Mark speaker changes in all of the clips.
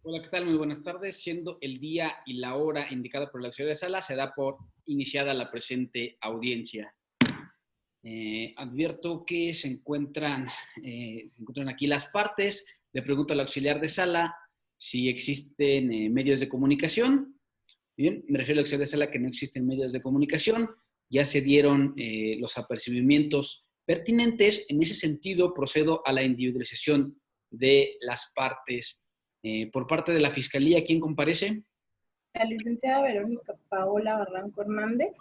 Speaker 1: Hola, ¿qué tal? Muy buenas tardes. Siendo el día y la hora indicada por el auxiliar de sala, se da por iniciada la presente audiencia. Advierto que se encuentran aquí las partes. Le pregunto al auxiliar de sala si existen medios de comunicación. Bien, me refiero al auxiliar de sala que no existen medios de comunicación. Ya se dieron los apercibimientos pertinentes. En ese sentido, procedo a la individualización de las partes. Por parte de la Fiscalía, ¿quién comparece?
Speaker 2: La licenciada Verónica Paola Barranco Hernández,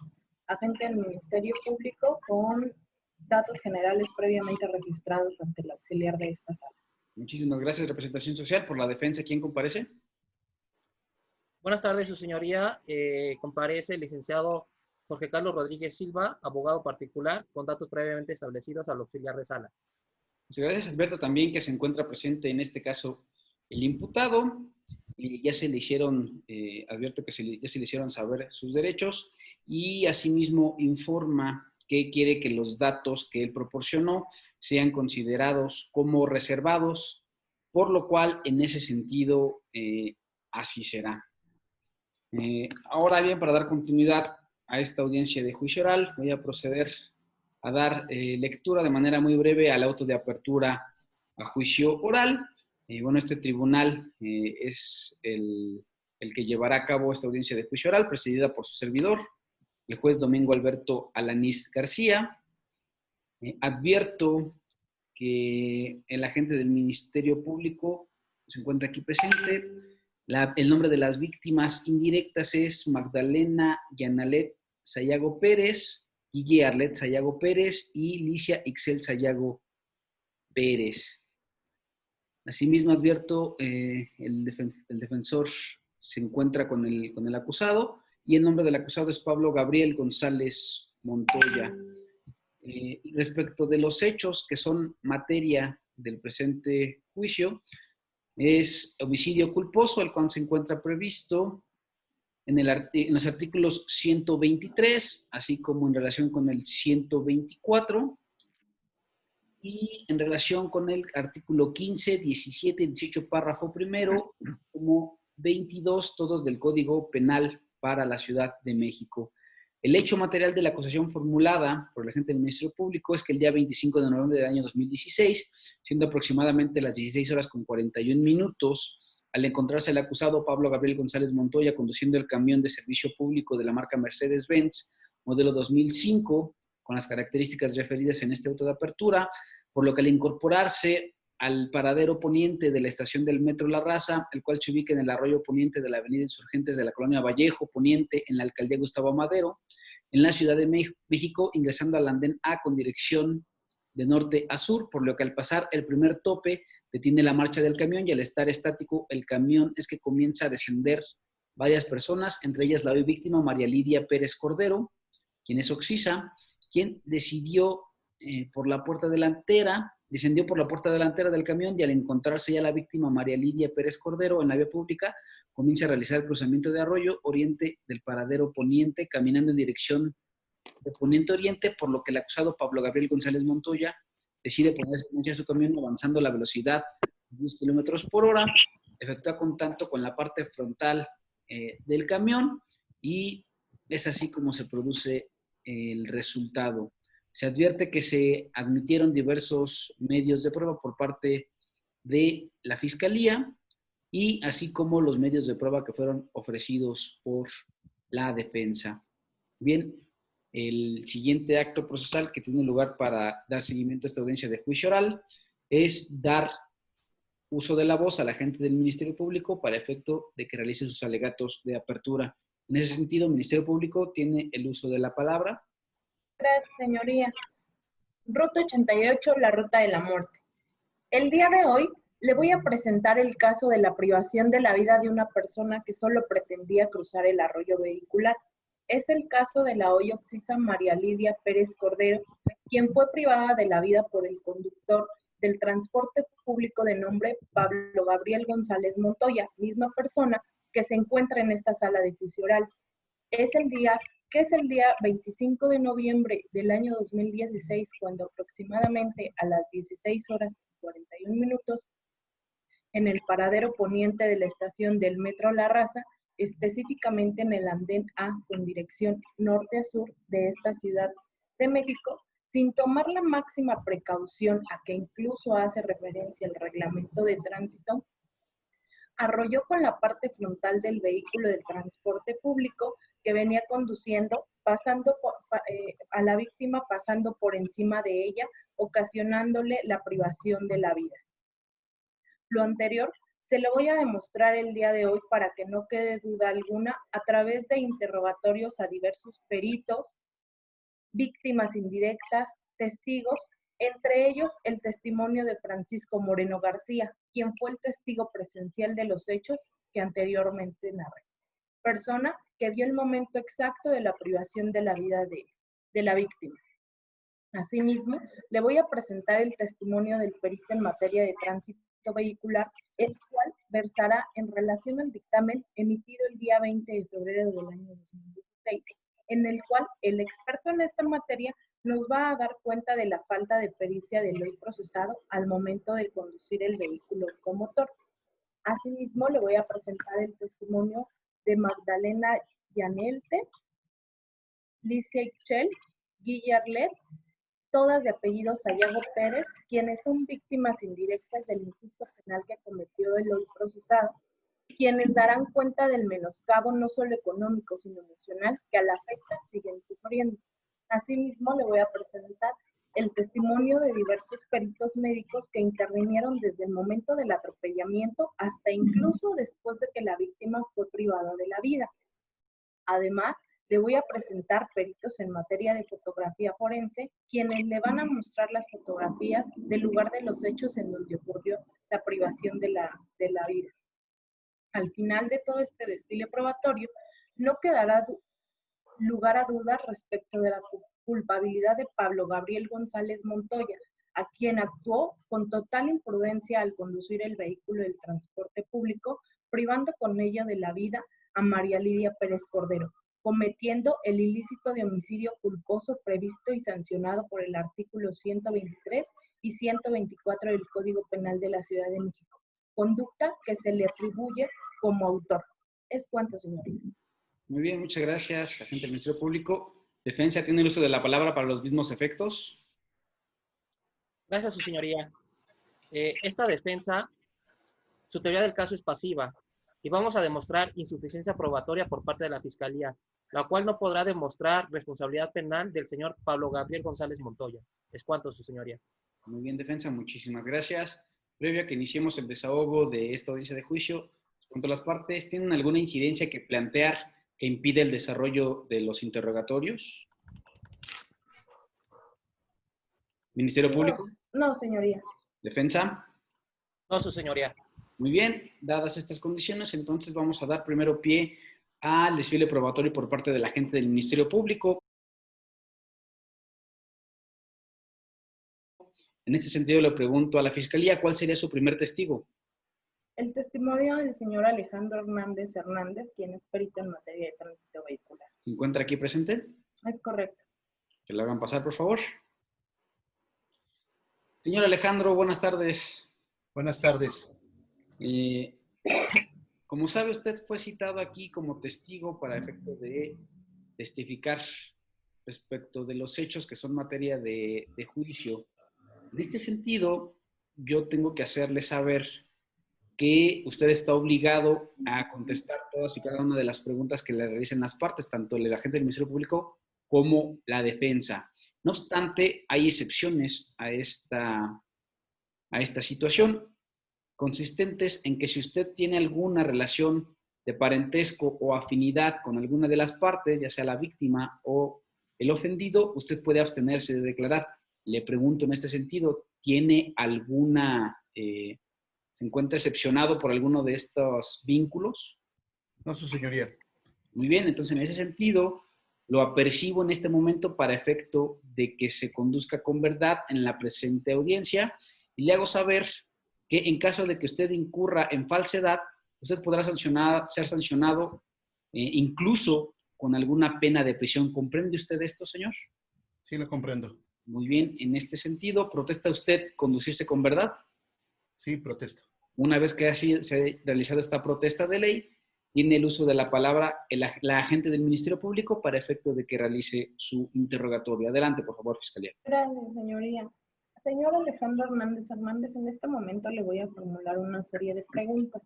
Speaker 2: agente del Ministerio Público con datos generales previamente registrados ante el auxiliar de esta sala.
Speaker 1: Muchísimas gracias, representación social. Por la defensa, ¿quién comparece?
Speaker 3: Buenas tardes, su señoría. Comparece el licenciado Jorge Carlos Rodríguez Silva, abogado particular, con datos previamente establecidos al auxiliar de sala.
Speaker 1: Muchas gracias. Advierto también que se encuentra presente en este caso el imputado y ya se le hicieron, advierto que ya se le hicieron saber sus derechos y asimismo informa que quiere que los datos que él proporcionó sean considerados como reservados, por lo cual en ese sentido así será. Ahora bien, para dar continuidad a esta audiencia de juicio oral, voy a proceder a dar lectura de manera muy breve al auto de apertura a juicio oral. Bueno, este tribunal es el que llevará a cabo esta audiencia de juicio oral, presidida por su servidor, el juez Domingo Alberto Alanís García. Advierto que el agente del Ministerio Público se encuentra aquí presente. El nombre de las víctimas indirectas es Magdalena Yanalet Sayago Pérez, Guille Arlet Sayago Pérez y Licia Ixel Sayago Pérez. Asimismo, advierto, el defensor se encuentra con el acusado y el nombre del acusado es Pablo Gabriel González Montoya. Respecto de los hechos que son materia del presente juicio, es homicidio culposo, el cual se encuentra previsto en los artículos 123, así como en relación con el 124, y en relación con el artículo 15, 17 y 18, párrafo primero, como 22, todos del Código Penal para la Ciudad de México. El hecho material de la acusación formulada por el agente del Ministerio Público es que el día 25 de noviembre del año 2016, siendo aproximadamente las 16 horas con 41 minutos, al encontrarse el acusado Pablo Gabriel González Montoya conduciendo el camión de servicio público de la marca Mercedes-Benz, modelo 2005, con las características referidas en este auto de apertura, por lo que al incorporarse al paradero poniente de la estación del Metro La Raza, el cual se ubica en el arroyo poniente de la avenida Insurgentes de la colonia Vallejo Poniente, en la alcaldía Gustavo Madero, en la Ciudad de México, ingresando al andén A con dirección de norte a sur, por lo que al pasar el primer tope detiene la marcha del camión y al estar estático el camión es que comienza a descender varias personas, entre ellas la hoy víctima María Lidia Pérez Cordero, quien es oxisa, quien descendió por la puerta delantera del camión y al encontrarse ya la víctima María Lidia Pérez Cordero en la vía pública, comienza a realizar el cruzamiento de arroyo oriente del paradero poniente, caminando en dirección de poniente-oriente, por lo que el acusado Pablo Gabriel González Montoya decide ponerse en marcha su camión avanzando a la velocidad de 10 kilómetros por hora, efectúa contacto con la parte frontal del camión y es así como se produce el resultado. Se advierte que se admitieron diversos medios de prueba por parte de la Fiscalía y así como los medios de prueba que fueron ofrecidos por la defensa. Bien, el siguiente acto procesal que tiene lugar para dar seguimiento a esta audiencia de juicio oral es dar uso de la voz al agente del Ministerio Público para efecto de que realice sus alegatos de apertura. En ese sentido, el Ministerio Público tiene el uso de la palabra.
Speaker 2: Gracias, señoría. Ruta 88, la ruta de la muerte. El día de hoy le voy a presentar el caso de la privación de la vida de una persona que solo pretendía cruzar el arroyo vehicular. Es el caso de la hoy oxisa María Lidia Pérez Cordero, quien fue privada de la vida por el conductor del transporte público de nombre Pablo Gabriel González Montoya, misma persona que se encuentra en esta sala de juicio oral. Es el día 25 de noviembre del año 2016, cuando aproximadamente a las 16 horas y 41 minutos en el paradero poniente de la estación del Metro La Raza, específicamente en el andén A con dirección norte a sur de esta Ciudad de México, sin tomar la máxima precaución a que incluso hace referencia el reglamento de tránsito, arrolló con la parte frontal del vehículo de transporte público que venía conduciendo, a la víctima pasando por encima de ella, ocasionándole la privación de la vida. Lo anterior se lo voy a demostrar el día de hoy para que no quede duda alguna a través de interrogatorios a diversos peritos, víctimas indirectas, testigos, entre ellos el testimonio de Francisco Moreno García, quien fue el testigo presencial de los hechos que anteriormente narré. Persona que vio el momento exacto de la privación de la vida de la víctima. Asimismo, le voy a presentar el testimonio del perito en materia de tránsito vehicular, el cual versará en relación al dictamen emitido el día 20 de febrero del año 2016, en el cual el experto en esta materia nos va a dar cuenta de la falta de pericia del hoy procesado al momento de conducir el vehículo automotor. Asimismo, le voy a presentar el testimonio de Magdalena Yanelte, Licia Ixchel, Guillerlet, todas de apellido Sayago Pérez, quienes son víctimas indirectas del injusto penal que cometió el hoy procesado, quienes darán cuenta del menoscabo no solo económico, sino emocional que a la fecha siguen sufriendo. Asimismo, le voy a presentar el testimonio de diversos peritos médicos que intervinieron desde el momento del atropellamiento hasta incluso después de que la víctima fue privada de la vida. Además, le voy a presentar peritos en materia de fotografía forense, quienes le van a mostrar las fotografías del lugar de los hechos en donde ocurrió la privación de la vida. Al final de todo este desfile probatorio, no quedará lugar a dudas respecto de la culpabilidad de Pablo Gabriel González Montoya, a quien actuó con total imprudencia al conducir el vehículo del transporte público, privando con ello de la vida a María Lidia Pérez Cordero, cometiendo el ilícito de homicidio culposo previsto y sancionado por el artículo 123 y 124 del Código Penal de la Ciudad de México, conducta que se le atribuye como autor. Es cuanto, señoría.
Speaker 1: Muy bien, muchas gracias, agente del Ministerio Público. Defensa, ¿tiene el uso de la palabra para los mismos efectos?
Speaker 3: Gracias, su señoría. Esta defensa, su teoría del caso es pasiva y vamos a demostrar insuficiencia probatoria por parte de la Fiscalía, la cual no podrá demostrar responsabilidad penal del señor Pablo Gabriel González Montoya. Es cuanto, su señoría.
Speaker 1: Muy bien, defensa, muchísimas gracias. Previo a que iniciemos el desahogo de esta audiencia de juicio, cuanto a las partes, ¿tienen alguna incidencia que plantear que impide el desarrollo de los interrogatorios? ¿Ministerio Público?
Speaker 2: No, señoría.
Speaker 1: ¿Defensa?
Speaker 3: No, su señoría.
Speaker 1: Muy bien, dadas estas condiciones, entonces vamos a dar primero pie al desfile probatorio por parte del agente del Ministerio Público. En este sentido, le pregunto a la Fiscalía, ¿cuál sería su primer testigo?
Speaker 2: El testimonio del señor Alejandro Hernández Hernández, quien es perito en materia de tránsito vehicular.
Speaker 1: ¿Se encuentra aquí presente?
Speaker 2: Es correcto.
Speaker 1: Que lo hagan pasar, por favor. Señor Alejandro, buenas tardes.
Speaker 4: Buenas tardes.
Speaker 1: Como sabe, usted fue citado aquí como testigo para efecto de testificar respecto de los hechos que son materia de juicio. En este sentido, yo tengo que hacerle saber que usted está obligado a contestar todas y cada una de las preguntas que le realicen las partes, tanto el agente del Ministerio Público como la defensa. No obstante, hay excepciones a esta situación, consistentes en que si usted tiene alguna relación de parentesco o afinidad con alguna de las partes, ya sea la víctima o el ofendido, usted puede abstenerse de declarar. Le pregunto en este sentido, ¿tiene alguna, se encuentra excepcionado por alguno de estos vínculos?
Speaker 4: No, su señoría.
Speaker 1: Muy bien, entonces en ese sentido lo apercibo en este momento para efecto de que se conduzca con verdad en la presente audiencia y le hago saber que en caso de que usted incurra en falsedad, usted podrá ser sancionado incluso con alguna pena de prisión. ¿Comprende usted esto, señor?
Speaker 4: Sí, lo comprendo.
Speaker 1: Muy bien, en este sentido, ¿protesta usted conducirse con verdad?
Speaker 4: Sí, protesto.
Speaker 1: Una vez que así se ha realizado esta protesta de ley, tiene el uso de la palabra la agente del Ministerio Público para efecto de que realice su interrogatorio. Adelante, por favor, Fiscalía.
Speaker 2: Gracias, señoría. Señor Alejandro Hernández Hernández, en este momento le voy a formular una serie de preguntas.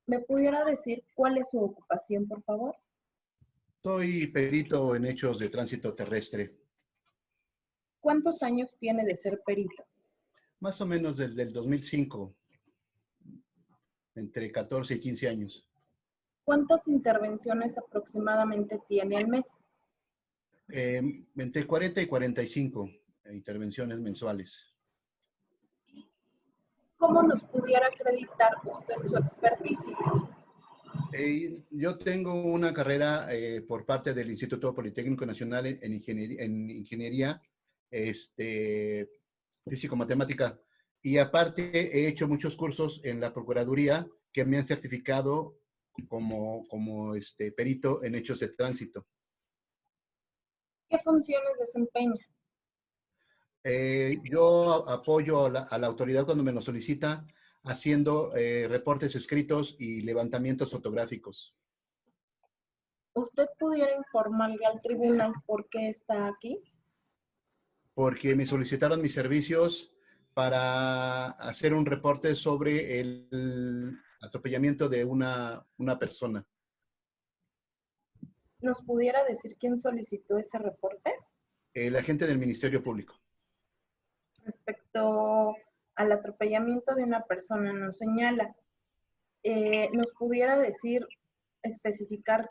Speaker 2: ¿Me pudiera decir cuál es su ocupación, por favor?
Speaker 4: Soy perito en hechos de tránsito terrestre,
Speaker 2: ¿Cuántos años tiene de ser perito?
Speaker 4: más o menos desde el 2005, entre 14 y 15 años.
Speaker 2: ¿Cuántas intervenciones aproximadamente tiene al mes?
Speaker 4: Entre 40 y 45 intervenciones mensuales.
Speaker 2: ¿Cómo nos pudiera acreditar usted su experticia?
Speaker 4: Yo tengo una carrera por parte del Instituto Politécnico Nacional en Ingeniería Físico-Matemática, y aparte he hecho muchos cursos en la Procuraduría que me han certificado como perito en hechos de tránsito.
Speaker 2: ¿Qué funciones desempeña?
Speaker 4: Yo apoyo a la autoridad cuando me lo solicita, haciendo reportes escritos y levantamientos fotográficos.
Speaker 2: ¿Usted pudiera informarle al tribunal por qué está aquí?
Speaker 4: Porque me solicitaron mis servicios para hacer un reporte sobre el atropellamiento de una persona.
Speaker 2: ¿Nos pudiera decir quién solicitó ese reporte?
Speaker 4: El agente del Ministerio Público.
Speaker 2: Respecto al atropellamiento de una persona, nos señala. ¿Nos pudiera decir, especificar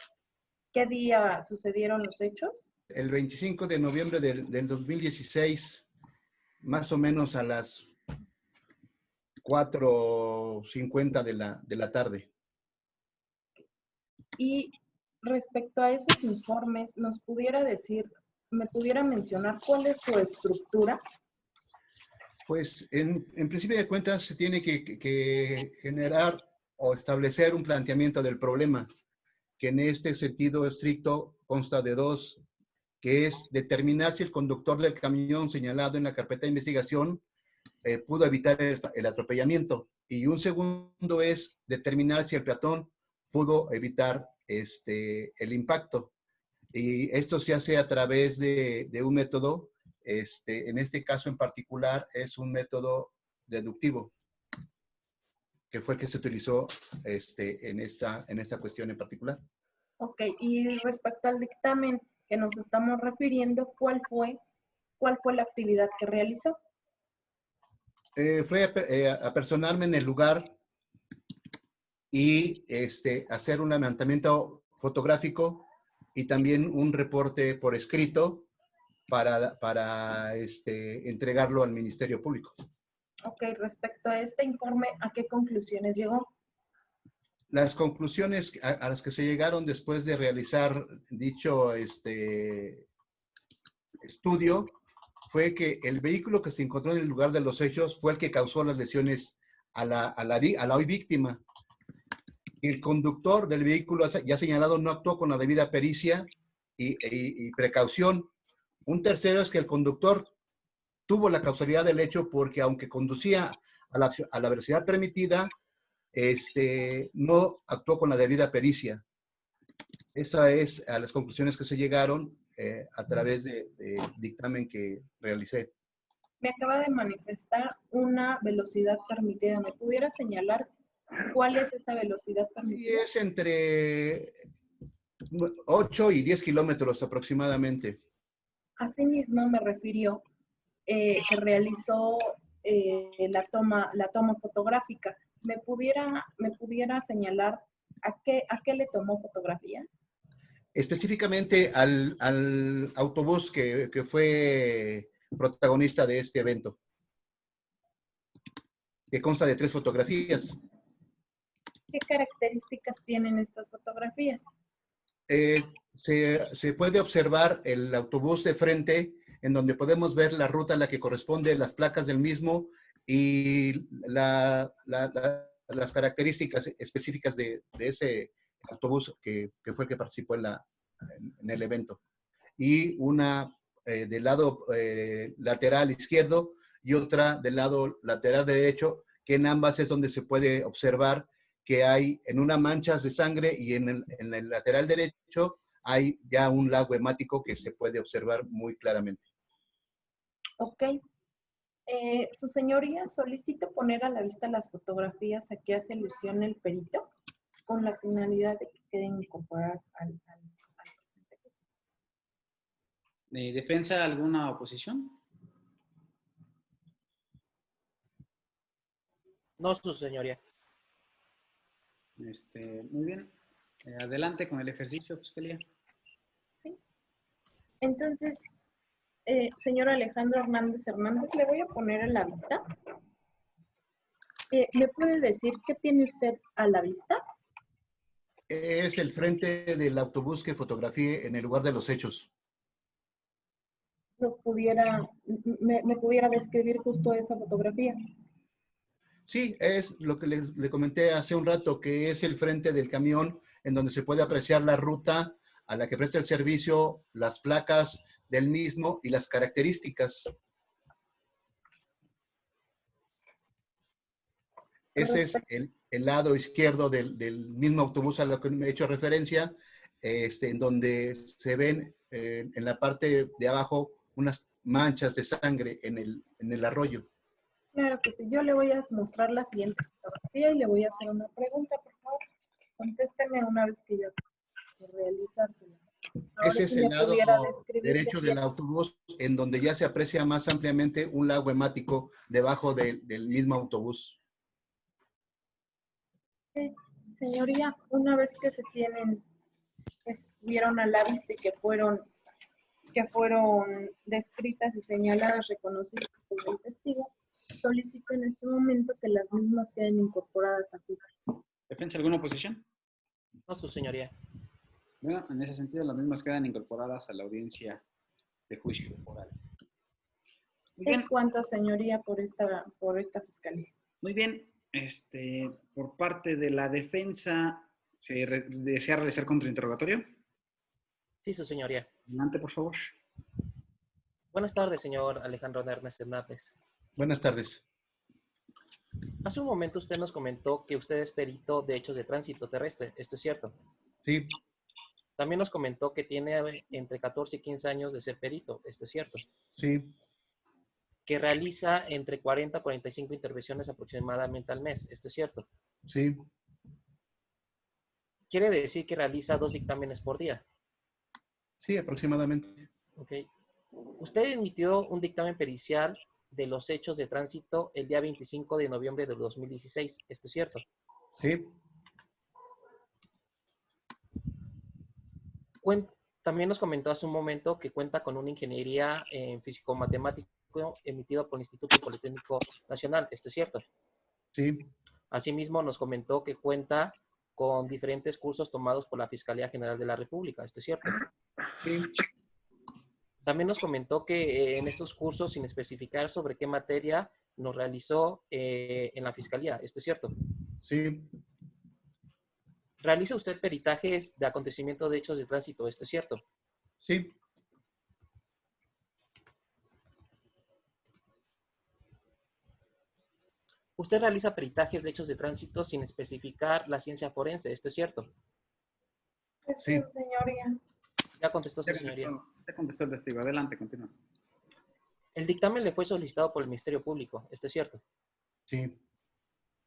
Speaker 2: qué día sucedieron los hechos?
Speaker 4: El 25 de noviembre del 2016, más o menos a las 4:50 de la tarde.
Speaker 2: Y respecto a esos informes, ¿nos pudiera decir, me pudiera mencionar cuál es su estructura?
Speaker 4: Pues en principio de cuentas se tiene que generar o establecer un planteamiento del problema, que en este sentido estricto consta de dos, que es determinar si el conductor del camión señalado en la carpeta de investigación pudo evitar el atropellamiento. Y un segundo es determinar si el peatón pudo evitar el impacto. Y esto se hace a través de un método, en este caso en particular es un método deductivo, que fue el que se utilizó en esta cuestión en particular.
Speaker 2: Ok, y respecto al dictamen que nos estamos refiriendo, ¿cuál fue la actividad que realizó?
Speaker 4: Fue apersonarme en el lugar y hacer un levantamiento fotográfico y también un reporte por escrito para entregarlo al Ministerio Público.
Speaker 2: Ok, respecto a este informe, ¿a qué conclusiones llegó?
Speaker 4: Las conclusiones a las que se llegaron después de realizar dicho estudio fue que el vehículo que se encontró en el lugar de los hechos fue el que causó las lesiones a la hoy víctima. El conductor del vehículo ya señalado no actuó con la debida pericia y precaución. Un tercero es que el conductor tuvo la causalidad del hecho porque aunque conducía a la velocidad permitida, no actuó con la debida pericia. Esa es a las conclusiones que se llegaron a través del dictamen que realicé.
Speaker 2: Me acaba de manifestar una velocidad permitida. ¿Me pudiera señalar cuál es esa velocidad
Speaker 4: Y
Speaker 2: permitida?
Speaker 4: es entre 8 y 10 kilómetros aproximadamente.
Speaker 2: Asimismo, me refirió que realizó la toma fotográfica. ¿Me pudiera señalar a qué le tomó fotografías?
Speaker 4: Específicamente al autobús que fue protagonista de este evento, que consta de 3 fotografías.
Speaker 2: ¿Qué características tienen estas fotografías?
Speaker 4: Se puede observar el autobús de frente, en donde podemos ver la ruta a la que corresponde, las placas del mismo y las características específicas de ese autobús que fue el que participó en el evento. Y una del lado lateral izquierdo y otra del lado lateral derecho, que en ambas es donde se puede observar que hay en una manchas de sangre y en el lateral derecho hay ya un lago hemático que se puede observar muy claramente.
Speaker 2: Ok. Su señoría, solicito poner a la vista las fotografías a que hace alusión el perito con la finalidad de que queden incorporadas al presente caso.
Speaker 1: ¿Defensa alguna oposición?
Speaker 3: No, su señoría.
Speaker 1: Muy bien. Adelante con el ejercicio, Fiscalía.
Speaker 2: ¿Sí? Entonces, señor Alejandro Hernández Hernández, le voy a poner a la vista. ¿Me puede decir qué tiene usted a la vista?
Speaker 4: Es el frente del autobús que fotografié en el lugar de los hechos.
Speaker 2: ¿Me pudiera describir justo esa fotografía?
Speaker 4: Sí, es lo que le comenté hace un rato, que es el frente del camión en donde se puede apreciar la ruta a la que presta el servicio, las placas del mismo y las características. Ese es el lado izquierdo del mismo autobús a lo que me he hecho referencia, en donde se ven en la parte de abajo unas manchas de sangre en el arroyo.
Speaker 2: Claro que sí. Yo le voy a mostrar la siguiente fotografía y le voy a hacer una pregunta, por favor. Contésteme una vez que yo realizársela. Ahora
Speaker 4: Ese es
Speaker 2: sí
Speaker 4: el
Speaker 2: me
Speaker 4: lado
Speaker 2: pudiera describir qué
Speaker 4: derecho del
Speaker 2: tiene.
Speaker 4: autobús, en donde ya se aprecia más ampliamente un lago hemático debajo del mismo autobús.
Speaker 2: Sí, señoría, una vez que vieron a la vista y que fueron descritas y señaladas, reconocidas por el testigo, solicito en este momento que las mismas queden incorporadas a juicio.
Speaker 1: ¿Defensa alguna oposición?
Speaker 3: No, su señoría.
Speaker 1: Bueno, en ese sentido, las mismas quedan incorporadas a la audiencia de juicio oral. Muy
Speaker 2: Es
Speaker 1: bien,
Speaker 2: cuanto, señoría, por esta fiscalía.
Speaker 1: muy bien. Por parte de la defensa, ¿se desea realizar contrainterrogatorio?
Speaker 3: Sí, su señoría.
Speaker 1: Adelante, por favor.
Speaker 3: Buenas tardes, señor Alejandro Hernández.
Speaker 4: Buenas tardes.
Speaker 3: Hace un momento usted nos comentó que usted es perito de hechos de tránsito terrestre. ¿Esto es cierto?
Speaker 4: Sí,
Speaker 3: También nos comentó que tiene entre 14 y 15 años de ser perito. ¿Esto es cierto?
Speaker 4: sí,
Speaker 3: Que realiza entre 40 a 45 intervenciones aproximadamente al mes. ¿Esto es cierto?
Speaker 4: sí,
Speaker 3: Quiere decir que realiza 2 dictámenes por día.
Speaker 4: sí, aproximadamente.
Speaker 3: ¿Ok? Usted emitió un dictamen pericial de los hechos de tránsito el día 25 de noviembre de 2016. ¿Esto es cierto?
Speaker 4: Sí,
Speaker 3: También nos comentó hace un momento que cuenta con una ingeniería en físico-matemático emitido por el Instituto Politécnico Nacional. ¿Esto es cierto?
Speaker 4: sí,
Speaker 3: Asimismo, nos comentó que cuenta con diferentes cursos tomados por la Fiscalía General de la República. ¿Esto es cierto?
Speaker 4: sí,
Speaker 3: También nos comentó que en estos cursos, sin especificar sobre qué materia, nos realizó en la Fiscalía. ¿Esto es cierto?
Speaker 4: sí,
Speaker 3: ¿Realiza usted peritajes de acontecimiento de hechos de tránsito? ¿Esto es cierto?
Speaker 4: sí,
Speaker 3: Usted realiza peritajes de hechos de tránsito sin especificar la ciencia forense. ¿Esto es cierto?
Speaker 4: sí.
Speaker 2: Señoría.
Speaker 3: Ya contestó su señoría.
Speaker 1: Ya contestó el testigo. Adelante, continúa.
Speaker 3: El dictamen le fue solicitado por el Ministerio Público. ¿Esto es cierto?
Speaker 4: Sí,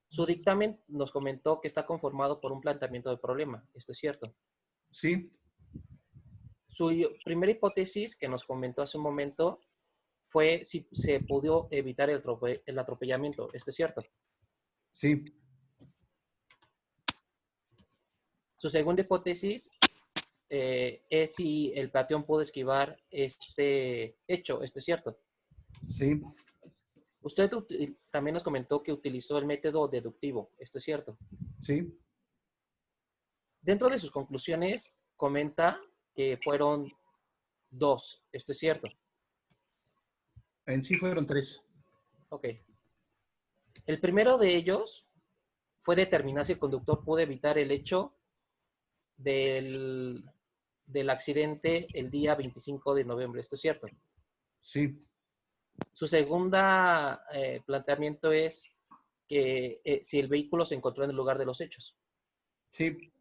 Speaker 3: Su dictamen nos comentó que está conformado por un planteamiento de problema. ¿Esto es cierto?
Speaker 4: sí,
Speaker 3: Su primera hipótesis que nos comentó hace un momento fue si se pudo evitar el atropellamiento. ¿Esto es cierto?
Speaker 4: sí,
Speaker 3: Su segunda hipótesis es si el peatón pudo esquivar este hecho. ¿Esto es cierto?
Speaker 4: sí,
Speaker 3: Usted también nos comentó que utilizó el método deductivo. ¿Esto es cierto?
Speaker 4: sí.
Speaker 3: Dentro de sus conclusiones, comenta que fueron 2. ¿Esto es cierto?
Speaker 4: En sí fueron 3.
Speaker 3: Ok. El primero de ellos fue determinar si el conductor pudo evitar el hecho del accidente el día 25 de noviembre. ¿Esto es cierto?
Speaker 4: Sí,
Speaker 3: Su segunda planteamiento es que si el vehículo se encontró en el lugar de los hechos.
Speaker 4: Sí,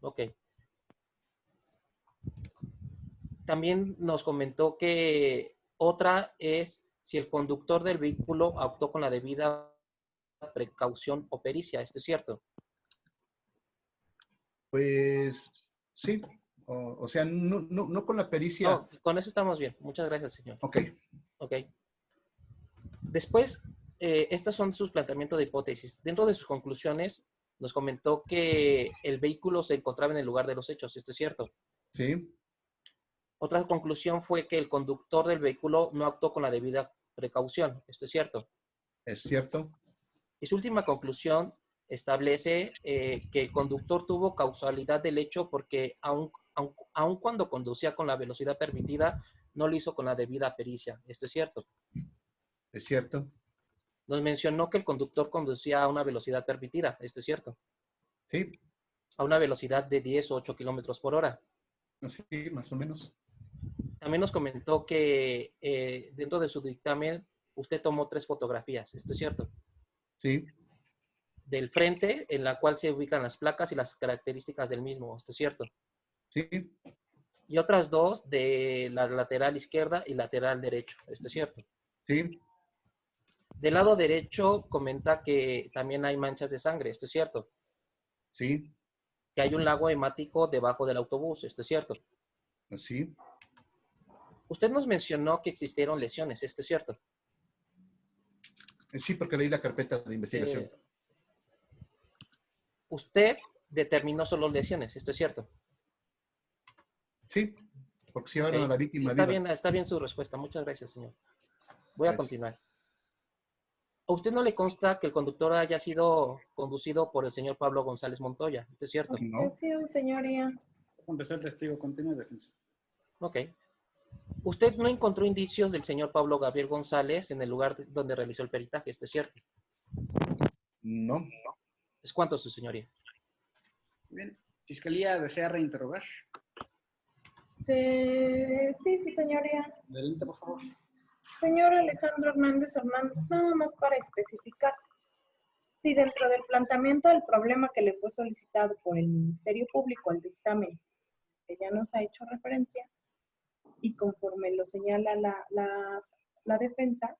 Speaker 3: Ok. También nos comentó que otra es si el conductor del vehículo actuó con la debida precaución o pericia. ¿Esto es cierto?
Speaker 4: pues sí. O sea, no con la pericia.
Speaker 3: No, con eso estamos bien. Muchas gracias, señor.
Speaker 4: Ok,
Speaker 3: Ok. Después, estos son sus planteamientos de hipótesis. Dentro de sus conclusiones, nos comentó que el vehículo se encontraba en el lugar de los hechos. ¿Esto es cierto?
Speaker 4: sí,
Speaker 3: Otra conclusión fue que el conductor del vehículo no actuó con la debida precaución. ¿Esto es cierto?
Speaker 4: es cierto.
Speaker 3: Y su última conclusión establece que el conductor tuvo causalidad del hecho porque aun cuando conducía con la velocidad permitida, no lo hizo con la debida pericia. ¿Esto es cierto?
Speaker 4: Es cierto.
Speaker 3: Nos mencionó que el conductor conducía a una velocidad permitida. ¿Esto es cierto?
Speaker 4: Sí,
Speaker 3: A una velocidad de 10 o 8 kilómetros por hora.
Speaker 4: sí, más o menos.
Speaker 3: También nos comentó que dentro de su dictamen usted tomó 3 fotografías. ¿Esto es cierto?
Speaker 4: Sí,
Speaker 3: Del frente, en la cual se ubican las placas y las características del mismo. ¿Esto es cierto?
Speaker 4: sí,
Speaker 3: Y otras 2 de la lateral izquierda y lateral derecho. ¿Esto es cierto?
Speaker 4: sí,
Speaker 3: Del lado derecho comenta que también hay manchas de sangre. ¿Esto es cierto?
Speaker 4: sí,
Speaker 3: Que hay un lago hemático debajo del autobús. ¿Esto es cierto?
Speaker 4: sí.
Speaker 3: Usted nos mencionó que existieron lesiones. ¿Esto es cierto?
Speaker 4: Sí, porque leí la carpeta de investigación.
Speaker 3: Eh, usted determinó solo lesiones. ¿Esto es cierto?
Speaker 4: Sí, porque si
Speaker 3: Ok.
Speaker 4: llevaron a la víctima viva.
Speaker 3: Está bien su respuesta. Muchas gracias, señor. Voy a
Speaker 4: Pues,
Speaker 3: continuar. ¿A usted no le consta que el conductor haya sido conducido por el señor Pablo González Montoya? ¿Esto es cierto?
Speaker 4: no,
Speaker 2: Sí, señoría.
Speaker 1: Contestar el testigo, continúa, defensa.
Speaker 3: Ok. ¿Usted no encontró indicios del señor Pablo Gabriel González en el lugar donde realizó el peritaje? ¿Esto es cierto?
Speaker 4: no.
Speaker 3: ¿Es cuánto, su señoría?
Speaker 1: Bien. Fiscalía desea reinterrogar.
Speaker 2: Sí, señoría.
Speaker 1: Adelante, por favor.
Speaker 2: Señor Alejandro Hernández Hernández, nada más para especificar. Si dentro del planteamiento del problema que le fue solicitado por el Ministerio Público al dictamen, que ya nos ha hecho referencia, y conforme lo señala la defensa,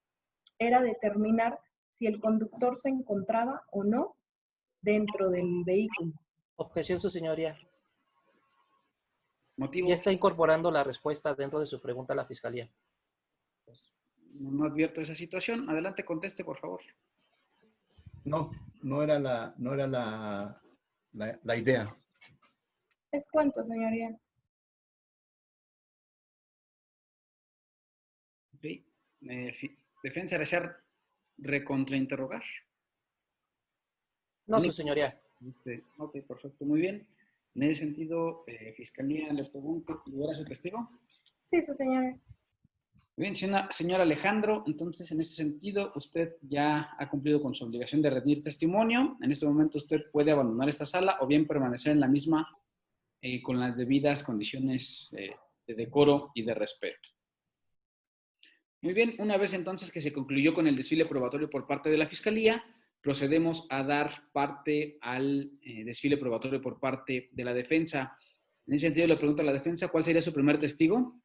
Speaker 2: era determinar si el conductor se encontraba o no dentro del vehículo.
Speaker 3: Objeción, su señoría.
Speaker 1: Motivo.
Speaker 3: Ya está incorporando la respuesta dentro de su pregunta a la fiscalía.
Speaker 1: Pues, no advierto esa situación. Adelante, conteste, por favor.
Speaker 4: No, no era la idea.
Speaker 2: ¿Es cuánto, señoría?
Speaker 1: Ok. Defensa desea recontrainterrogar.
Speaker 3: No, su señoría.
Speaker 1: Ok, perfecto, muy bien. En ese sentido, Fiscalía, les pregunto, ¿libera su testigo?
Speaker 2: Sí, su señoría.
Speaker 1: Muy bien, señor Alejandro, entonces en ese sentido usted ya ha cumplido con su obligación de rendir testimonio. En este momento usted puede abandonar esta sala o bien permanecer en la misma con las debidas condiciones de decoro y de respeto. Muy bien, una vez entonces que se concluyó con el desfile probatorio por parte de la Fiscalía, procedemos a dar parte al desfile probatorio por parte de la defensa. En ese sentido le pregunto a la defensa, ¿cuál sería su primer testigo?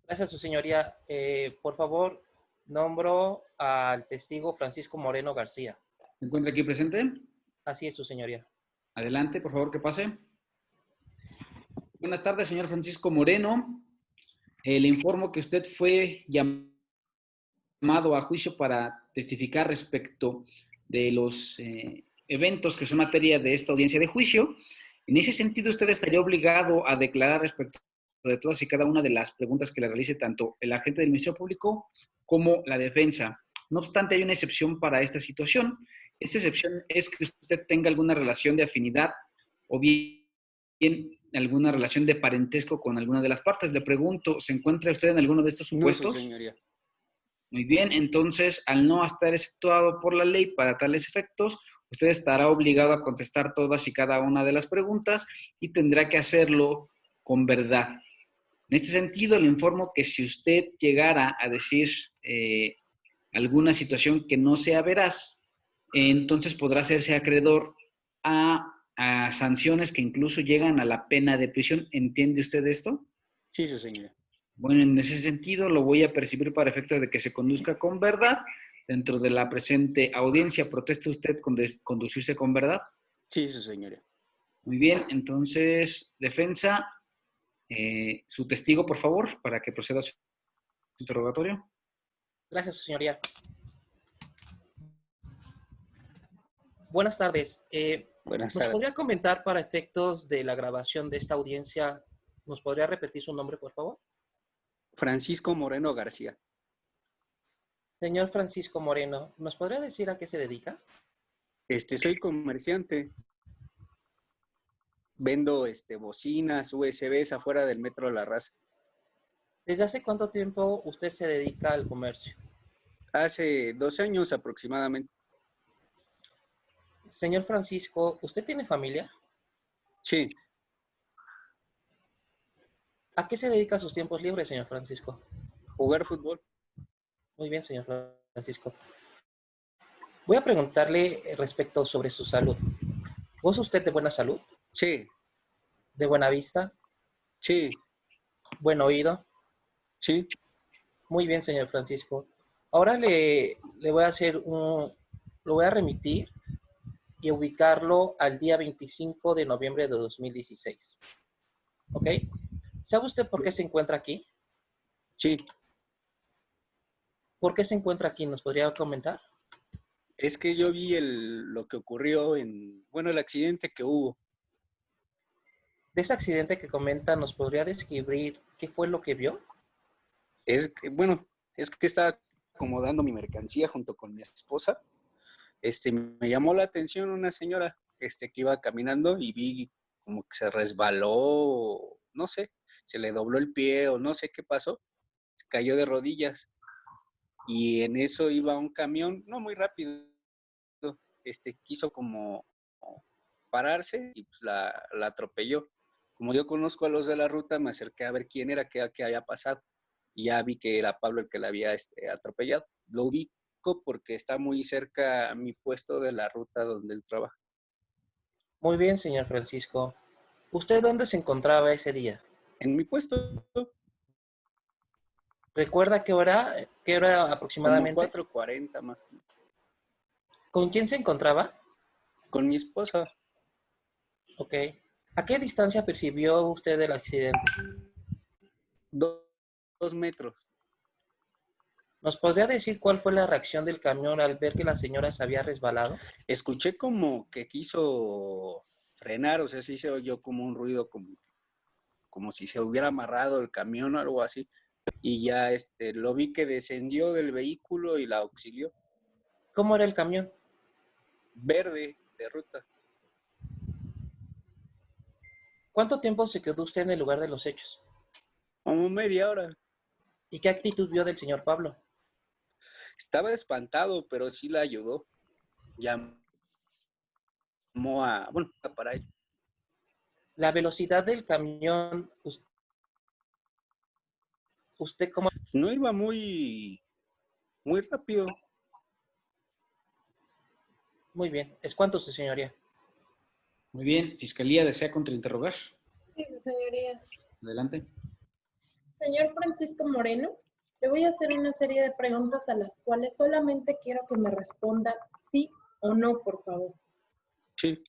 Speaker 3: Gracias, su señoría. Por favor, nombro al testigo Francisco Moreno García.
Speaker 1: ¿Se encuentra aquí presente?
Speaker 3: Así es, su señoría.
Speaker 1: Adelante, por favor, que pase. Buenas tardes, señor Francisco Moreno. Le informo que usted fue llamado a juicio para testificar respecto de los eventos que son materia de esta audiencia de juicio. En ese sentido, usted estaría obligado a declarar respecto de todas y cada una de las preguntas que le realice tanto el agente del Ministerio Público como la defensa. No obstante, hay una excepción para esta situación. Esta excepción es que usted tenga alguna relación de afinidad o bien alguna relación de parentesco con alguna de las partes. Le pregunto, ¿se encuentra usted en alguno de estos supuestos?
Speaker 5: No, señoría.
Speaker 1: Muy bien, entonces, al no estar exceptuado por la ley para tales efectos, usted estará obligado a contestar todas y cada una de las preguntas y tendrá que hacerlo con verdad. En este sentido, le informo que si usted llegara a decir alguna situación que no sea veraz, entonces podrá hacerse acreedor a sanciones que incluso llegan a la pena de prisión. ¿Entiende usted esto?
Speaker 5: Sí, su señoría.
Speaker 1: Bueno, en ese sentido lo voy a percibir para efectos de que se conduzca con verdad. Dentro de la presente audiencia, ¿protesta usted con conducirse con verdad?
Speaker 5: Sí, su señoría.
Speaker 1: Muy bien, entonces, defensa, su testigo, por favor, para que proceda a su interrogatorio.
Speaker 3: Gracias, su señoría. Buenas tardes.
Speaker 5: Buenas
Speaker 3: ¿Nos
Speaker 5: tardes.
Speaker 3: podría comentar para efectos de la grabación de esta audiencia, nos podría repetir su nombre, por favor?
Speaker 5: Francisco Moreno García.
Speaker 3: Señor Francisco Moreno, ¿nos podría decir a qué se dedica?
Speaker 5: Soy comerciante. Vendo bocinas, USBs afuera del Metro La Raza.
Speaker 3: ¿Desde hace cuánto tiempo usted se dedica al comercio?
Speaker 5: Hace 2 años aproximadamente.
Speaker 3: Señor Francisco, ¿usted tiene familia?
Speaker 5: Sí,
Speaker 3: ¿A qué se dedica sus tiempos libres, señor Francisco?
Speaker 5: jugar fútbol.
Speaker 3: Muy bien, señor Francisco. Voy a preguntarle respecto sobre su salud. ¿Goza usted de buena salud?
Speaker 5: Sí,
Speaker 3: ¿De buena vista?
Speaker 5: sí,
Speaker 3: ¿Buen oído?
Speaker 5: sí.
Speaker 3: Muy bien, señor Francisco. Ahora le voy a hacer lo voy a remitir y ubicarlo al día 25 de noviembre de 2016. ¿Ok? ¿Sabe usted por qué se encuentra aquí?
Speaker 5: Sí,
Speaker 3: ¿Por qué se encuentra aquí? ¿Nos podría comentar?
Speaker 5: es que yo vi lo que ocurrió el accidente que hubo.
Speaker 3: De ese accidente que comenta, ¿nos podría describir qué fue lo que vio?
Speaker 5: Es que estaba acomodando mi mercancía junto con mi esposa. Me llamó la atención una señora, que iba caminando y vi como que se resbaló, no sé, se le dobló el pie o no sé qué pasó, se cayó de rodillas y en eso iba un camión, no muy rápido, quiso como pararse y pues la atropelló. Como yo conozco a los de la ruta, me acerqué a ver quién era, qué había pasado. Y ya vi que era Pablo el que la había atropellado. Lo ubico porque está muy cerca a mi puesto de la ruta donde él trabaja.
Speaker 3: Muy bien, señor Francisco. ¿Usted dónde se encontraba ese día?
Speaker 5: En mi puesto,
Speaker 3: ¿Recuerda qué hora
Speaker 5: como
Speaker 3: aproximadamente?
Speaker 5: 4:40 más o menos.
Speaker 3: ¿Con quién se encontraba?
Speaker 5: Con mi esposa,
Speaker 3: Ok. ¿A qué distancia percibió usted el accidente?
Speaker 5: 2 metros.
Speaker 3: ¿Nos podría decir cuál fue la reacción del camión al ver que la señora se había resbalado?
Speaker 5: Escuché como que quiso frenar, o sea, sí se oyó como un ruido, como si se hubiera amarrado el camión o algo así. Y ya lo vi que descendió del vehículo y la auxilió.
Speaker 3: ¿Cómo era el camión?
Speaker 5: Verde, de ruta.
Speaker 3: ¿Cuánto tiempo se quedó usted en el lugar de los hechos?
Speaker 5: Como media hora.
Speaker 3: ¿Y qué actitud vio del señor Pablo?
Speaker 5: Estaba espantado, pero sí la ayudó. Llamó para él.
Speaker 3: La velocidad del camión, ¿usted cómo?
Speaker 5: No iba muy rápido.
Speaker 3: Muy bien. ¿Es cuánto, su señoría?
Speaker 1: Muy bien, Fiscalía desea contrainterrogar.
Speaker 2: Sí, su señoría.
Speaker 1: Adelante.
Speaker 2: Señor Francisco Moreno, le voy a hacer una serie de preguntas a las cuales solamente quiero que me responda sí o no, por favor.
Speaker 5: Sí,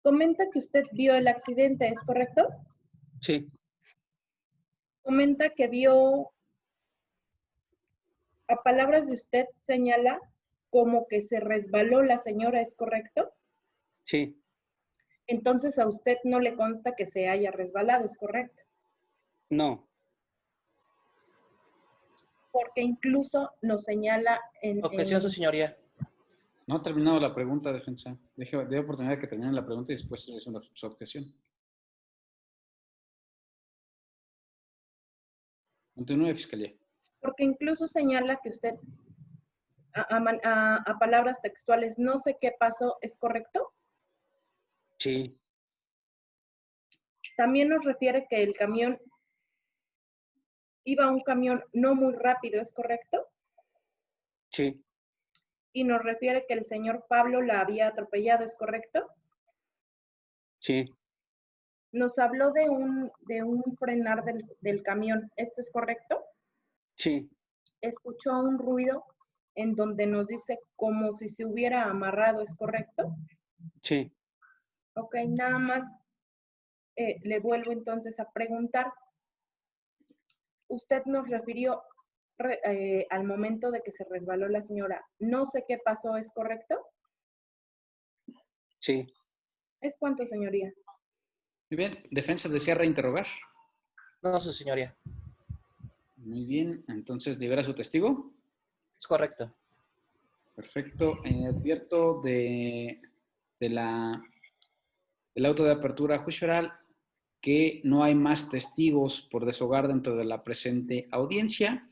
Speaker 2: Comenta que usted vio el accidente, ¿es correcto?
Speaker 5: sí,
Speaker 2: Comenta que vio, a palabras de usted, señala como que se resbaló la señora, ¿es correcto?
Speaker 5: sí.
Speaker 2: Entonces a usted no le consta que se haya resbalado, ¿es correcto?
Speaker 5: No.
Speaker 2: Porque incluso nos señala
Speaker 3: Objeción, su señoría.
Speaker 1: No ha terminado la pregunta, defensa. Dé oportunidad de que termine la pregunta y después es su objeción. Continúe, Fiscalía.
Speaker 2: porque incluso señala que usted, a palabras textuales, no sé qué pasó, ¿es correcto?
Speaker 5: Sí,
Speaker 2: También nos refiere que el camión iba un camión no muy rápido, ¿es correcto?
Speaker 5: Sí,
Speaker 2: Y nos refiere que el señor Pablo la había atropellado, ¿es correcto?
Speaker 5: sí,
Speaker 2: Nos habló de un frenar del camión, ¿esto es correcto?
Speaker 5: sí,
Speaker 2: Escuchó un ruido en donde nos dice como si se hubiera amarrado, ¿es correcto?
Speaker 5: sí.
Speaker 2: Ok, nada más le vuelvo entonces a preguntar. Usted nos refirió al momento de que se resbaló la señora. No sé qué pasó, ¿es correcto?
Speaker 5: Sí.
Speaker 2: ¿Es cuánto, señoría?
Speaker 1: Muy bien. Defensa desea reinterrogar.
Speaker 3: No, su señoría.
Speaker 1: Muy bien. Entonces, libera a su testigo.
Speaker 3: Es correcto.
Speaker 1: Perfecto. Advierto del auto de apertura a juicio oral que no hay más testigos por deshogar dentro de la presente audiencia.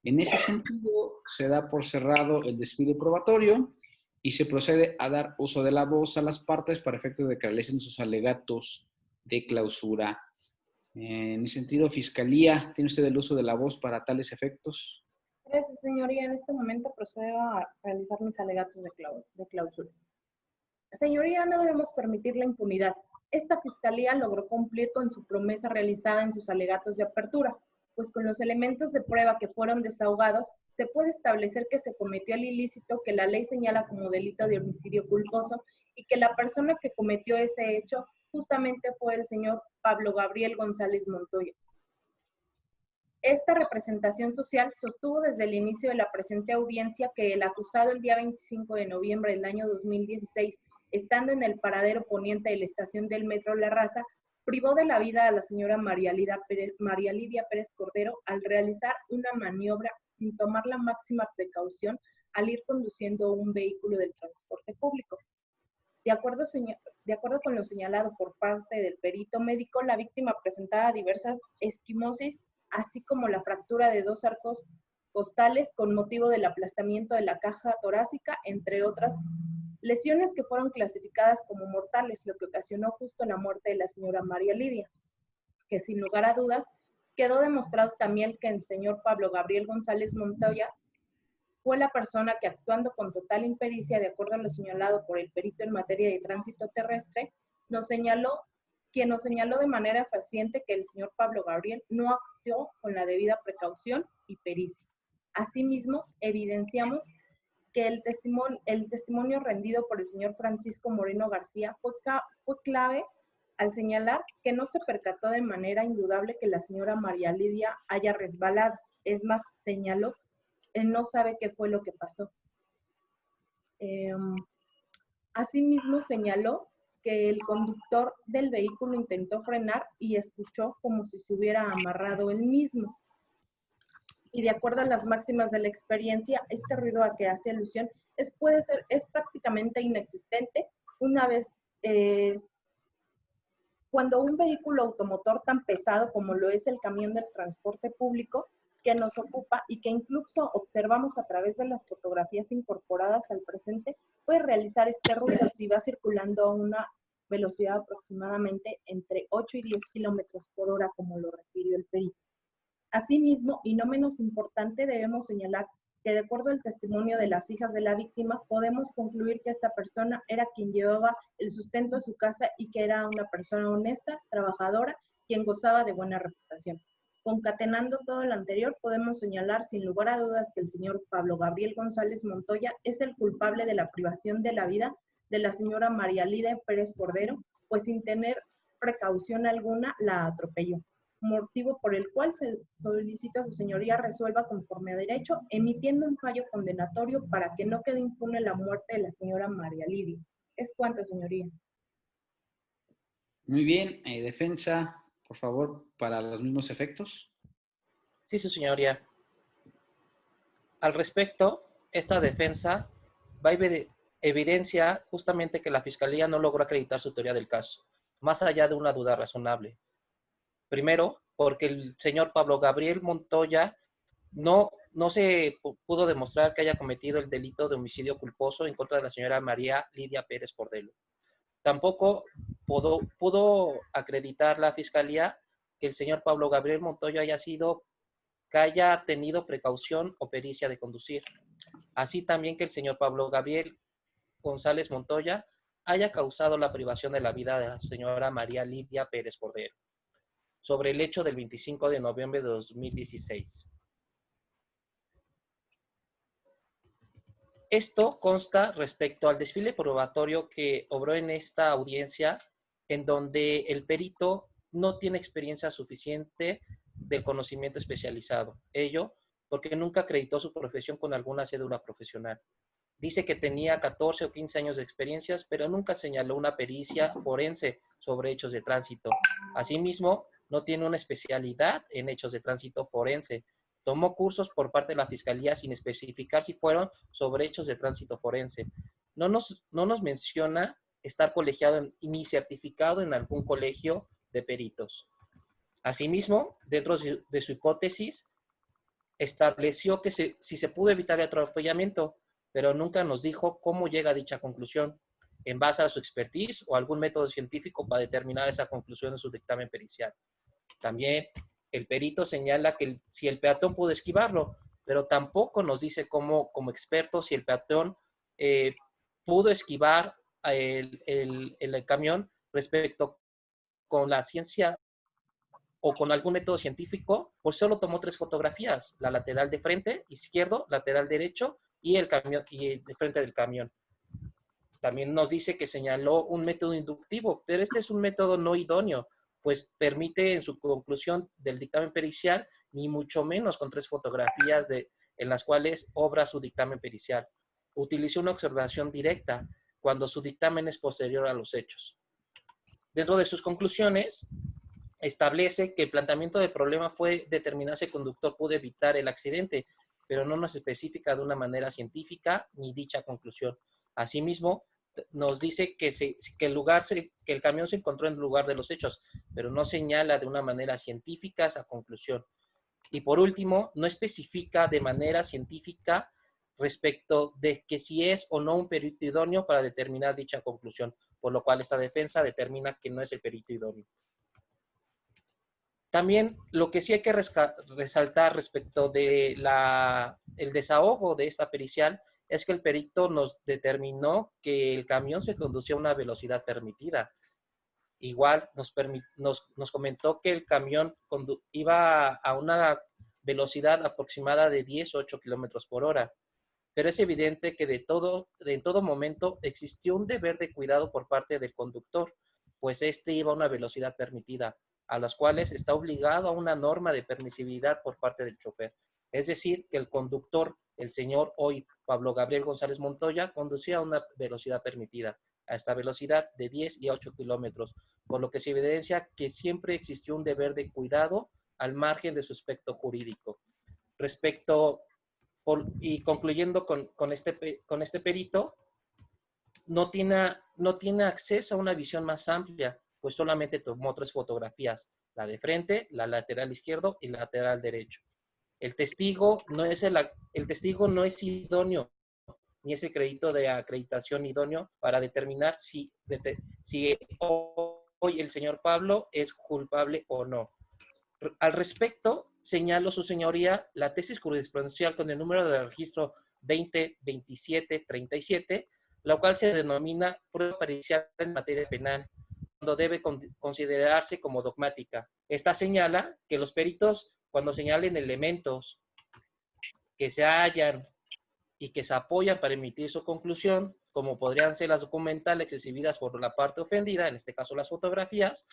Speaker 1: En ese sentido, se da por cerrado el desfile probatorio y se procede a dar uso de la voz a las partes para efectos de que realicen sus alegatos de clausura. En ese sentido, Fiscalía, ¿tiene usted el uso de la voz para tales efectos?
Speaker 2: Gracias, señoría. En este momento procedo a realizar mis alegatos de clausura. Señoría, no debemos permitir la impunidad. Esta fiscalía logró cumplir con su promesa realizada en sus alegatos de apertura, pues con los elementos de prueba que fueron desahogados, se puede establecer que se cometió el ilícito que la ley señala como delito de homicidio culposo y que la persona que cometió ese hecho justamente fue el señor Pablo Gabriel González Montoya. Esta representación social sostuvo desde el inicio de la presente audiencia que el acusado el día 25 de noviembre del año 2016, estando en el paradero poniente de la estación del Metro La Raza, privó de la vida a la señora María Lidia Pérez Cordero al realizar una maniobra sin tomar la máxima precaución al ir conduciendo un vehículo del transporte público. De acuerdo con lo señalado por parte del perito médico, la víctima presentaba diversas esquimosis, así como la fractura de 2 arcos costales con motivo del aplastamiento de la caja torácica, entre otras lesiones que fueron clasificadas como mortales, lo que ocasionó justo la muerte de la señora María Lidia, que sin lugar a dudas quedó demostrado también que el señor Pablo Gabriel González Montoya fue la persona que, actuando con total impericia, de acuerdo a lo señalado por el perito en materia de tránsito terrestre, nos señaló de manera fehaciente que el señor Pablo Gabriel no actuó con la debida precaución y pericia. Asimismo, evidenciamos que el testimonio rendido por el señor Francisco Moreno García fue clave al señalar que no se percató de manera indudable que la señora María Lidia haya resbalado. Es más, señaló, él no sabe qué fue lo que pasó. Asimismo, señaló que el conductor del vehículo intentó frenar y escuchó como si se hubiera amarrado él mismo. Y de acuerdo a las máximas de la experiencia, este ruido a que hace alusión es prácticamente inexistente una vez cuando un vehículo automotor tan pesado como lo es el camión del transporte público que nos ocupa y que incluso observamos a través de las fotografías incorporadas al presente, puede realizar este ruido si va circulando a una velocidad aproximadamente entre 8 y 10 kilómetros por hora, como lo refirió el perito. Asimismo, y no menos importante, debemos señalar que de acuerdo al testimonio de las hijas de la víctima, podemos concluir que esta persona era quien llevaba el sustento a su casa y que era una persona honesta, trabajadora, quien gozaba de buena reputación. Concatenando todo lo anterior, podemos señalar sin lugar a dudas que el señor Pablo Gabriel González Montoya es el culpable de la privación de la vida de la señora María Lidia Pérez Cordero, pues sin tener precaución alguna la atropelló, motivo por el cual se solicita a su señoría resuelva conforme a derecho, emitiendo un fallo condenatorio para que no quede impune la muerte de la señora María Lidia. Es cuanto, señoría.
Speaker 1: Muy bien. Defensa, por favor, para los mismos efectos.
Speaker 3: Sí, su señoría. Al respecto, esta defensa va a evidencia justamente que la Fiscalía no logró acreditar su teoría del caso, más allá de una duda razonable. Primero, porque el señor Pablo Gabriel Montoya no se pudo demostrar que haya cometido el delito de homicidio culposo en contra de la señora María Lidia Pérez Cordero. Tampoco pudo acreditar la Fiscalía que el señor Pablo Gabriel Montoya haya sido que haya tenido precaución o pericia de conducir. Así también que el señor Pablo Gabriel González Montoya haya causado la privación de la vida de la señora María Lidia Pérez Cordero, sobre el hecho del 25 de noviembre de 2016. Esto consta respecto al desfile probatorio que obró en esta audiencia, en donde el perito no tiene experiencia suficiente de conocimiento especializado. Ello porque nunca acreditó su profesión con alguna cédula profesional. Dice que tenía 14 o 15 años de experiencias, pero nunca señaló una pericia forense sobre hechos de tránsito. Asimismo, no tiene una especialidad en hechos de tránsito forense. Tomó cursos por parte de la Fiscalía sin especificar si fueron sobre hechos de tránsito forense. No nos menciona estar colegiado ni certificado en algún colegio de peritos. Asimismo, dentro de su hipótesis, estableció que si se pudo evitar el atropellamiento, pero nunca nos dijo cómo llega a dicha conclusión, en base a su expertise o algún método científico para determinar esa conclusión en su dictamen pericial. También el perito señala que si el peatón pudo esquivarlo, pero tampoco nos dice como experto si el peatón pudo esquivar el camión respecto con la ciencia o con algún método científico, pues solo tomó 3 fotografías, la lateral de frente, izquierdo, lateral derecho y el camión y de frente del camión. También nos dice que señaló un método inductivo, pero este es un método no idóneo, pues permite en su conclusión del dictamen pericial, ni mucho menos con 3 fotografías en las cuales obra su dictamen pericial. Utilizó una observación directa cuando su dictamen es posterior a los hechos. Dentro de sus conclusiones, establece que el planteamiento del problema fue determinar si el conductor pudo evitar el accidente, pero no nos especifica de una manera científica ni dicha conclusión. Asimismo, nos dice que el camión se encontró en el lugar de los hechos, pero no señala de una manera científica esa conclusión. Y por último, no especifica de manera científica respecto de que si es o no un perito idóneo para determinar dicha conclusión, por lo cual esta defensa determina que no es el perito idóneo. También lo que sí hay que resaltar respecto de el desahogo de esta pericial es que el perito nos determinó que el camión se conducía a una velocidad permitida. Igual nos comentó que el camión iba a una velocidad aproximada de 10 o 8 kilómetros por hora. Pero es evidente que en todo momento existió un deber de cuidado por parte del conductor, pues este iba a una velocidad permitida, a las cuales está obligado a una norma de permisividad por parte del chofer. Es decir, que el conductor, el señor hoy Pablo Gabriel González Montoya, conducía a una velocidad permitida, a esta velocidad de 10 y 8 kilómetros, por lo que se evidencia que siempre existió un deber de cuidado al margen de su aspecto jurídico. Y concluyendo con este perito, no tiene acceso a una visión más amplia, pues solamente tomó 3 fotografías, la de frente, la lateral izquierdo y la lateral derecho. El testigo no es idóneo, ni ese crédito de acreditación idóneo para determinar si hoy el señor Pablo es culpable o no. Al respecto, señaló su señoría la tesis jurisprudencial con el número de registro 20-27-37, la cual se denomina prueba pericial en materia penal, cuando debe considerarse como dogmática. Esta señala que los peritos, cuando señalen elementos que se hallan y que se apoyan para emitir su conclusión, como podrían ser las documentales exhibidas por la parte ofendida, en este caso las fotografías,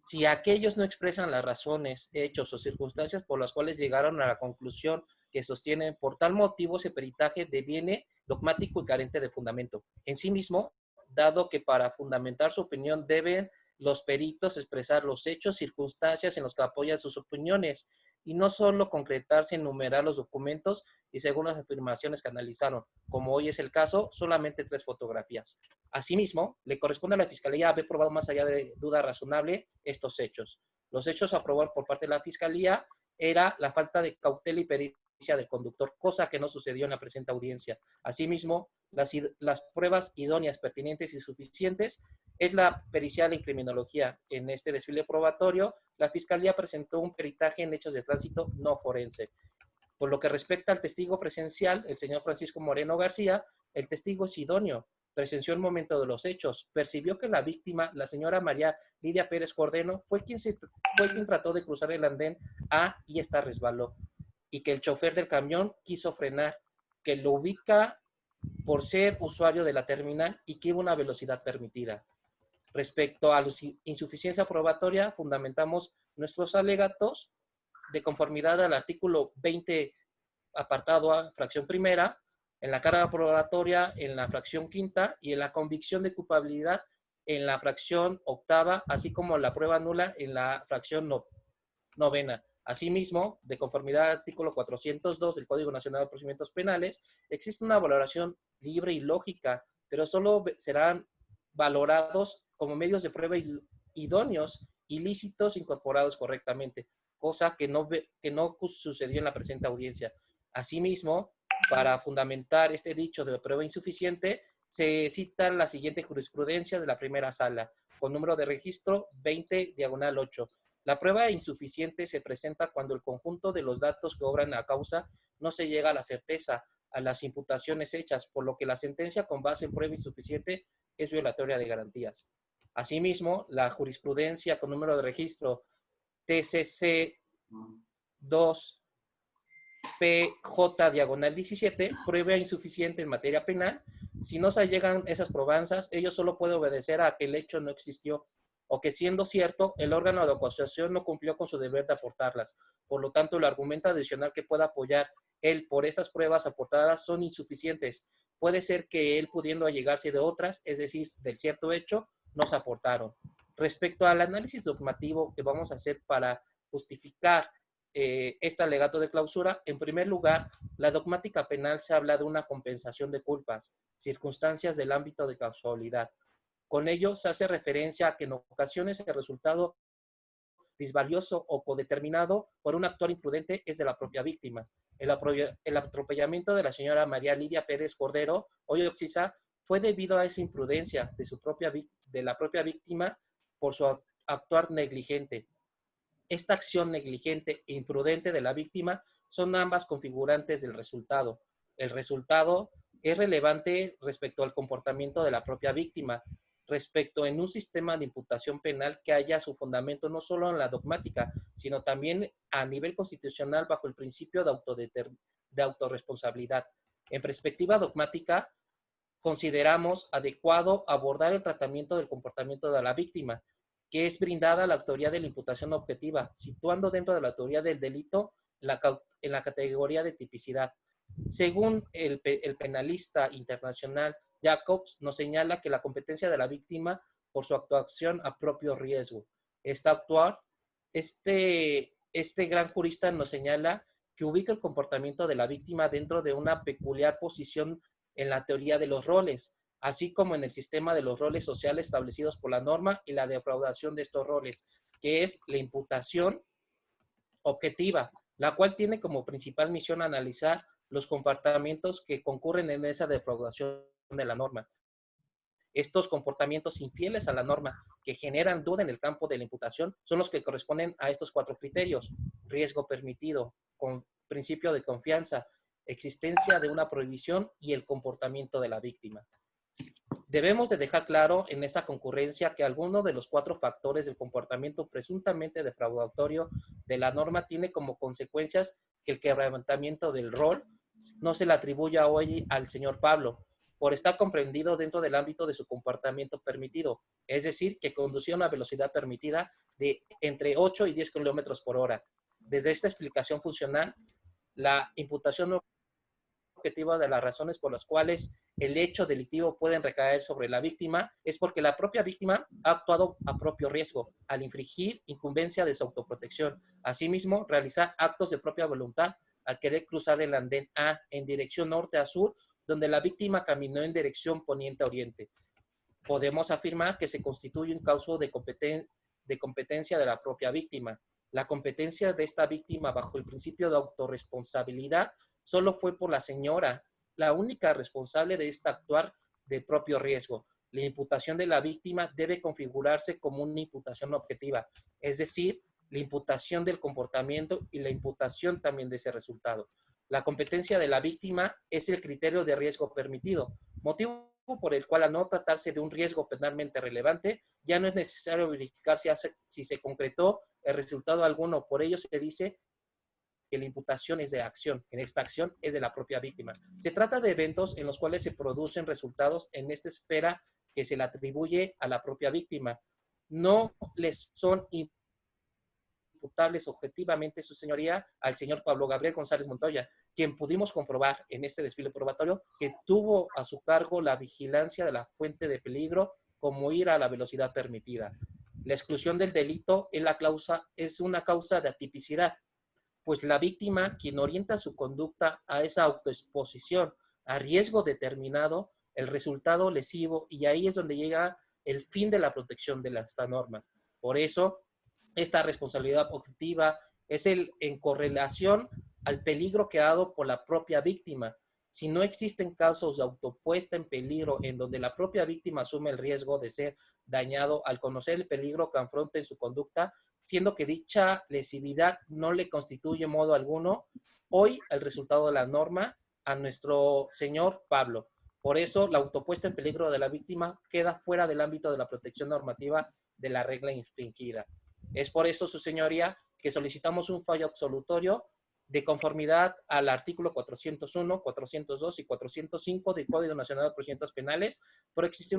Speaker 3: si aquellos no expresan las razones, hechos o circunstancias por las cuales llegaron a la conclusión que sostienen, por tal motivo ese peritaje deviene dogmático y carente de fundamento. En sí mismo, dado que para fundamentar su opinión deben los peritos expresar los hechos, circunstancias en los que apoyan sus opiniones y no solo concretarse en enumerar los documentos y según las afirmaciones que analizaron, como hoy es el caso, solamente 3 fotografías. Asimismo, le corresponde a la Fiscalía haber probado más allá de duda razonable estos hechos. Los hechos a probar por parte de la Fiscalía era la falta de cautela y pericia del conductor, cosa que no sucedió en la presente audiencia. Asimismo, las pruebas idóneas, pertinentes y suficientes es la pericial en criminología. En este desfile probatorio, la Fiscalía presentó un peritaje en hechos de tránsito no forense. Por lo que respecta al testigo presencial, el señor Francisco Moreno García, el testigo es idóneo, presenció el momento de los hechos, percibió que la víctima, la señora María Lidia Pérez Cordero, fue quien trató de cruzar el andén A y esta resbaló, y que el chofer del camión quiso frenar, que lo ubica por ser usuario de la terminal y que iba a una velocidad permitida. Respecto a la insuficiencia probatoria, fundamentamos nuestros alegatos de conformidad al artículo 20, apartado A, fracción primera, en la carga probatoria en la fracción quinta y en la convicción de culpabilidad en la fracción octava, así como la prueba nula en la fracción novena. Asimismo, de conformidad al artículo 402 del Código Nacional de Procedimientos Penales, existe una valoración libre y lógica, pero solo serán valorados como medios de prueba idóneos, ilícitos, incorporados correctamente, cosa que no sucedió en la presente audiencia. Asimismo, para fundamentar este dicho de prueba insuficiente, se cita la siguiente jurisprudencia de la primera sala, con número de registro 20/8. La prueba insuficiente se presenta cuando el conjunto de los datos que obran a causa no se llega a la certeza a las imputaciones hechas, por lo que la sentencia con base en prueba insuficiente es violatoria de garantías. Asimismo, la jurisprudencia con número de registro TCC 2 PJ/17, prueba insuficiente en materia penal. Si no se allegan esas probanzas, ello solo puede obedecer a que el hecho no existió o que, siendo cierto, el órgano de acusación no cumplió con su deber de aportarlas. Por lo tanto, el argumento adicional que pueda apoyar él por estas pruebas aportadas son insuficientes. Puede ser que él, pudiendo allegarse de otras, es decir, del cierto hecho, no se aportaron. Respecto al análisis dogmativo que vamos a hacer para justificar este alegato de clausura, en primer lugar, la dogmática penal se habla de una compensación de culpas, circunstancias del ámbito de causalidad. Con ello se hace referencia a que en ocasiones el resultado disvalioso o codeterminado por un actor imprudente es de la propia víctima. El atropellamiento de la señora María Lidia Pérez Cordero, hoy Oxisa, fue debido a esa imprudencia de la propia víctima por su actuar negligente. Esta acción negligente e imprudente de la víctima son ambas configurantes del resultado. El resultado es relevante respecto al comportamiento de la propia víctima, respecto en un sistema de imputación penal que haya su fundamento no solo en la dogmática, sino también a nivel constitucional bajo el principio de autorresponsabilidad. En perspectiva dogmática, consideramos adecuado abordar el tratamiento del comportamiento de la víctima, que es brindada la autoría de la imputación objetiva, situando dentro de la autoría del delito en la categoría de tipicidad. Según el penalista internacional Jacobs, nos señala que la competencia de la víctima por su actuación a propio riesgo. Este gran jurista nos señala que ubica el comportamiento de la víctima dentro de una peculiar posición en la teoría de los roles, así como en el sistema de los roles sociales establecidos por la norma y la defraudación de estos roles, que es la imputación objetiva, la cual tiene como principal misión analizar los comportamientos que concurren en esa defraudación de la norma. Estos comportamientos infieles a la norma que generan duda en el campo de la imputación son los que corresponden a estos 4 criterios: riesgo permitido, principio de confianza, existencia de una prohibición y el comportamiento de la víctima. Debemos de dejar claro en esta concurrencia que alguno de los 4 factores del comportamiento presuntamente defraudatorio de la norma tiene como consecuencias que el quebrantamiento del rol no se le atribuya hoy al señor Pablo, por estar comprendido dentro del ámbito de su comportamiento permitido, es decir, que conducía a una velocidad permitida de entre 8 y 10 kilómetros por hora. Desde esta explicación funcional, la imputación objetiva de las razones por las cuales el hecho delictivo puede recaer sobre la víctima es porque la propia víctima ha actuado a propio riesgo al infringir incumbencia de su autoprotección. Asimismo, realizar actos de propia voluntad al querer cruzar el andén A en dirección norte a sur, donde la víctima caminó en dirección poniente a oriente. Podemos afirmar que se constituye un caso de competencia de la propia víctima. La competencia de esta víctima bajo el principio de autorresponsabilidad solo fue por la señora, la única responsable de este actuar de propio riesgo. La imputación de la víctima debe configurarse como una imputación objetiva, es decir, la imputación del comportamiento y la imputación también de ese resultado. La competencia de la víctima es el criterio de riesgo permitido, motivo por el cual, al no tratarse de un riesgo penalmente relevante, ya no es necesario verificar si se concretó el resultado alguno. Por ello se dice que la imputación es de acción. En esta acción es de la propia víctima. Se trata de eventos en los cuales se producen resultados en esta esfera que se le atribuye a la propia víctima. No les son imputables objetivamente, su señoría, al señor Pablo Gabriel González Montoya, quien pudimos comprobar en este desfile probatorio que tuvo a su cargo la vigilancia de la fuente de peligro como ir a la velocidad permitida. La exclusión del delito es una causa de atipicidad, pues la víctima, quien orienta su conducta a esa autoexposición, a riesgo determinado, el resultado lesivo, y ahí es donde llega el fin de la protección de esta norma. Por eso, esta responsabilidad objetiva es en correlación al peligro creado por la propia víctima. Si no existen casos de autopuesta en peligro en donde la propia víctima asume el riesgo de ser dañado al conocer el peligro que afronta en su conducta, siendo que dicha lesividad no le constituye modo alguno, hoy el resultado de la norma a nuestro señor Pablo. Por eso, la autopuesta en peligro de la víctima queda fuera del ámbito de la protección normativa de la regla infringida. Es por eso, su señoría, que solicitamos un fallo absolutorio de conformidad al artículo 401, 402 y 405 del Código Nacional de Procedimientos Penales, por existir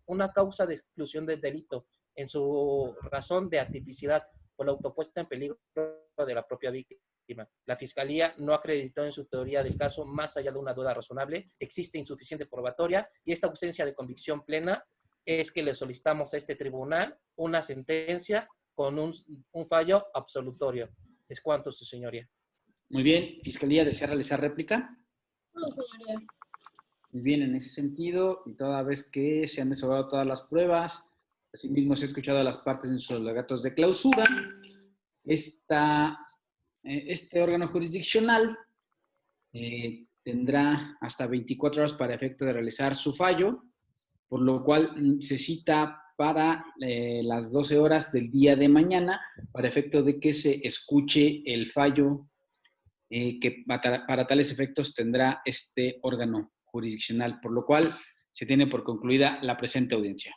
Speaker 3: una causa de exclusión del delito en su razón de atipicidad por la autopuesta en peligro de la propia víctima. La Fiscalía no acreditó en su teoría del caso más allá de una duda razonable, existe insuficiente probatoria y esta ausencia de convicción plena es que le solicitamos a este tribunal una sentencia con un fallo absolutorio. Es cuanto, su señoría.
Speaker 1: Muy bien. ¿Fiscalía desea realizar réplica?
Speaker 2: No, señoría.
Speaker 1: Muy bien, en ese sentido, y toda vez que se han desahogado todas las pruebas, asimismo se ha escuchado a las partes en sus alegatos de clausura, este órgano jurisdiccional tendrá hasta 24 horas para efecto de realizar su fallo, por lo cual se cita para las 12 horas del día de mañana, para efecto de que se escuche el fallo que para tales efectos tendrá este órgano jurisdiccional, por lo cual se tiene por concluida la presente audiencia.